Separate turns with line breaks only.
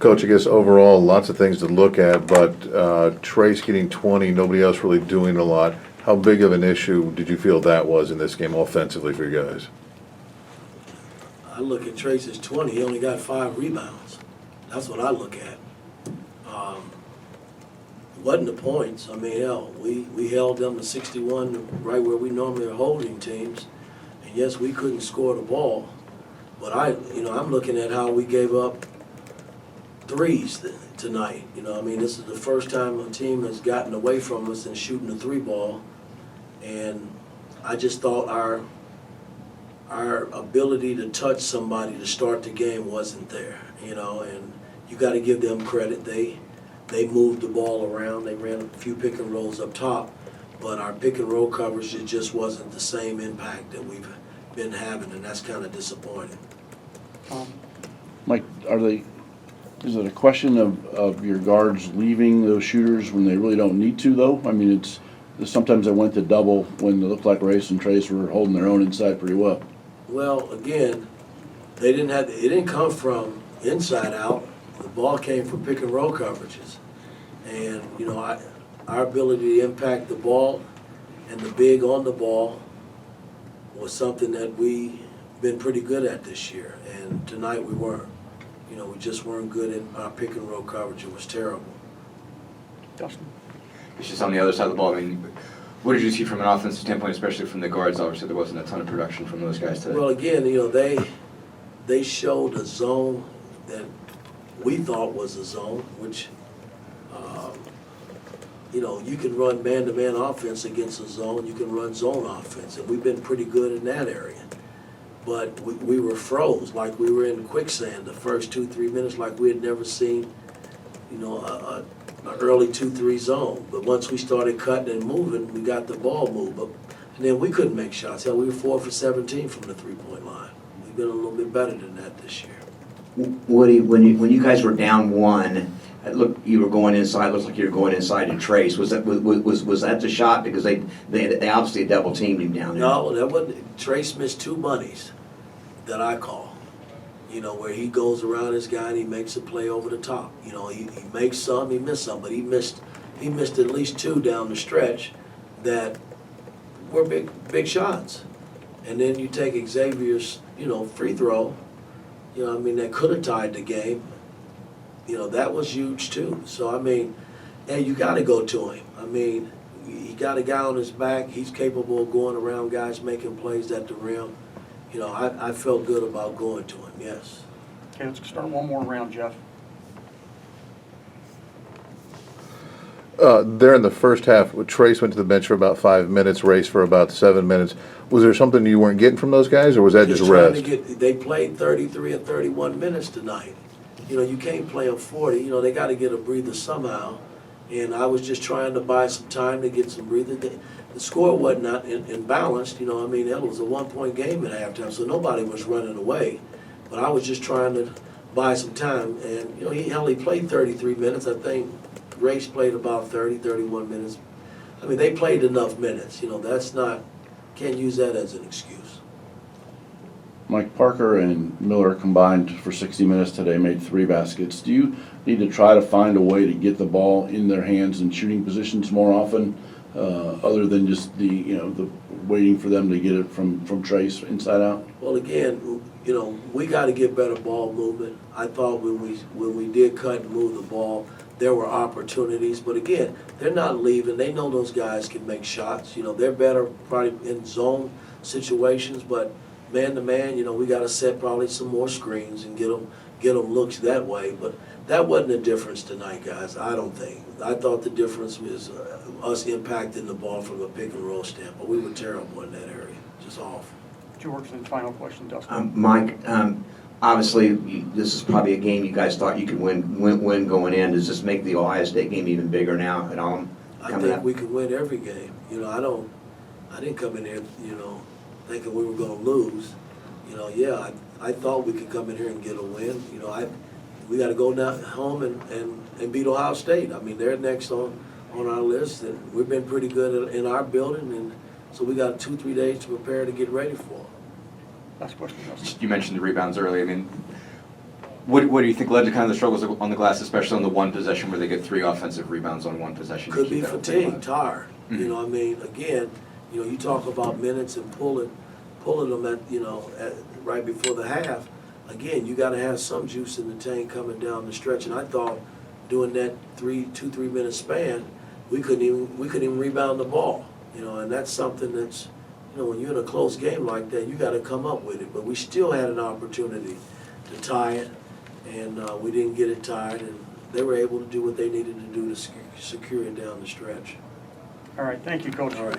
Coach, I guess overall, lots of things to look at, but Trace getting 20, nobody else really doing a lot. How big of an issue did you feel that was in this game offensively for you guys?
I look at Trace's 20, he only got 5 rebounds. That's what I look at. It wasn't the points. I mean, hell, we held them to 61 right where we normally are holding teams. And yes, we couldn't score the ball, but I'm looking at how we gave up threes tonight. I mean, this is the first time a team has gotten away from us and shooting the 3 ball. And I just thought our ability to touch somebody to start the game wasn't there, and you got to give them credit. They moved the ball around. They ran a few pick and rolls up top, but our pick and roll coverage, it just wasn't the same impact that we've been having, and that's kind of disappointing.
Mike, is it a question of your guards leaving those shooters when they really don't need to, though? I mean, sometimes they went to double when it looked like Race and Trace were holding their own inside pretty well. Well,
again, it didn't come from inside out. The ball came from pick and roll coverages. And, our ability to impact the ball and the big on the ball was something that we've been pretty good at this year. And tonight we weren't. We just weren't good in our pick and roll coverage. It was terrible.
Dustin?
It's just on the other side of the ball. I mean, what did you see from an offensive standpoint, especially from the guards? Obviously, there wasn't a ton of production from those guys today.
Well, again, they showed a zone that we thought was a zone, which, you can run man-to-man offense against a zone. You can run zone offense, and we've been pretty good in that area. But we were froze, like we were in quicksand the first 2-3 minutes, like we had never seen, an early 2-3 zone. But once we started cutting and moving, we got the ball moved. And then we couldn't make shots. Hell, we were 4 for 17 from the 3-point line. We've been a little bit better than that this year.
Woody, when you guys were down 1, you were going inside. It looks like you were going inside to Trace. Was that the shot? Because they obviously double teamed him down there.
No, that wasn't. Trace missed 2 bunnies that I call. Where he goes around his guy and he makes a play over the top. He makes some, he missed some, but he missed at least 2 down the stretch that were big shots. And then you take Xavier's, free throw, that could have tied the game. That was huge too. So, hey, you got to go to him. He got a guy on his back. He's capable of going around guys making plays at the rim. I felt good about going to him, yes.
Okay, let's start one more round, Jeff.
There in the first half, Trace went to the bench for about 5 minutes, Race for about 7 minutes. Was there something you weren't getting from those guys, or was that just rest?
They played 33 and 31 minutes tonight. You can't play them 40. They got to get a breather somehow. And I was just trying to buy some time to get some breather. The score wasn't imbalanced. It was a 1-point game at halftime, so nobody was running away. But I was just trying to buy some time. And, he played 33 minutes. I think Race played about 30, 31 minutes. They played enough minutes. Can't use that as an excuse.
Mike, Parker and Miller combined for 60 minutes today, made 3 baskets. Do you need to try to find a way to get the ball in their hands in shooting positions more often, other than just the waiting for them to get it from Trace inside out?
Well, again, we got to get better ball movement. I thought when we did cut and move the ball, there were opportunities. But again, they're not leaving. They know those guys can make shots. They're better probably in zone situations, but man-to-man, we got to set probably some more screens and get them looks that way. But that wasn't a difference tonight, guys, I don't think. I thought the difference was us impacting the ball from a pick and roll standpoint. We were terrible in that area, just off.
George, and final question, Dustin.
Mike, obviously, this is probably a game you guys thought you could win going in. Does this make the Ohio State game even bigger now at all?
I think we can win every game. I didn't come in here, thinking we were going to lose. I thought we could come in here and get a win. We got to go down home and beat Ohio State. They're next on our list, and we've been pretty good in our building, and so we got 2-3 days to prepare to get ready for them.
Last question, Dustin.
You mentioned the rebounds earlier. What do you think led to kind of the struggles on the glass, especially on the one possession where they get 3 offensive rebounds on one possession? to
Could
keep
be
that open
fatigue,
line?
tired. You
Mhm.
know, I mean, again, you know, you talk about minutes and pulling them at, you know, right before the half. Again, you gotta have some juice in the tank coming down the stretch, and I thought doing that 3-minute span, we couldn't even rebound the ball. You know, and that's something that's, you know, when you're in a close game like that, you gotta come up with it. But we still had an opportunity to tie it, and we didn't get it tied, and they were able to do what they needed to do to secure it down the stretch.
All right, thank you, Coach.
All right.